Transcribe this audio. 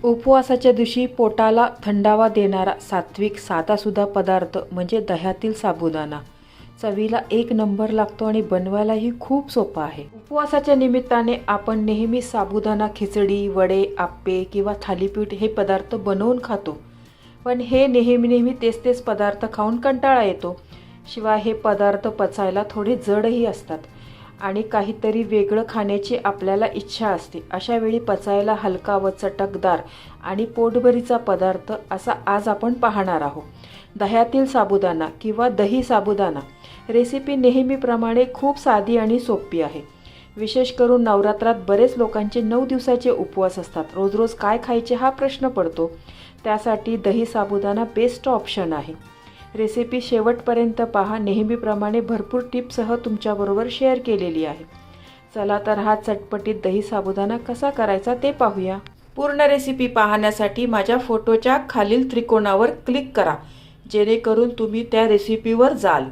उपवासाच्या दिवशी पोटाला थंडावा देणारा सात्विक साधासुद्धा पदार्थ म्हणजे दह्यातील साबुदाणा. चवीला एक नंबर लागतो आणि बनवायलाही खूप सोपा आहे. उपवासाच्या निमित्ताने आपण नेहमी साबुदाणा खिचडी, वडे, आप्पे किंवा थालीपीठ हे पदार्थ बनवून खातो. पण हे नेहमी तेच तेच पदार्थ खाऊन कंटाळा येतो. शिवाय हे पदार्थ पचायला थोडे जडही असतात आणि काहीतरी वेगळं खाण्याची आपल्याला इच्छा असते. अशा वेळी पचायला हलका व चटकदार आणि पोटभरीचा पदार्थ असा आज आपण पाहणार आहोत. दह्यातील साबुदाणा किंवा दही साबुदाणा. रेसिपी नेहमीप्रमाणे खूप साधी आणि सोपी आहे. विशेष करून नवरात्रात बरेच लोकांचे 9 दिवसाचे उपवास असतात. रोज रोज काय खायचे हा प्रश्न पडतो. त्यासाठी दही साबुदाणा बेस्ट ऑप्शन आहे. रेसिपी शेवटपर्यंत पहा. नेहमीप्रमाणे भरपूर टिप्ससह तुमच्याबरोबर शेअर केलेली आहे. चला तर हा चटपटीत दही साबुदाणा कसा करायचा ते पाहूया. पूर्ण रेसिपी पाहण्यासाठी माझ्या फोटोच्या खालील त्रिकोणावर क्लिक करा, जेणेकरून तुम्ही त्या रेसिपीवर जाल.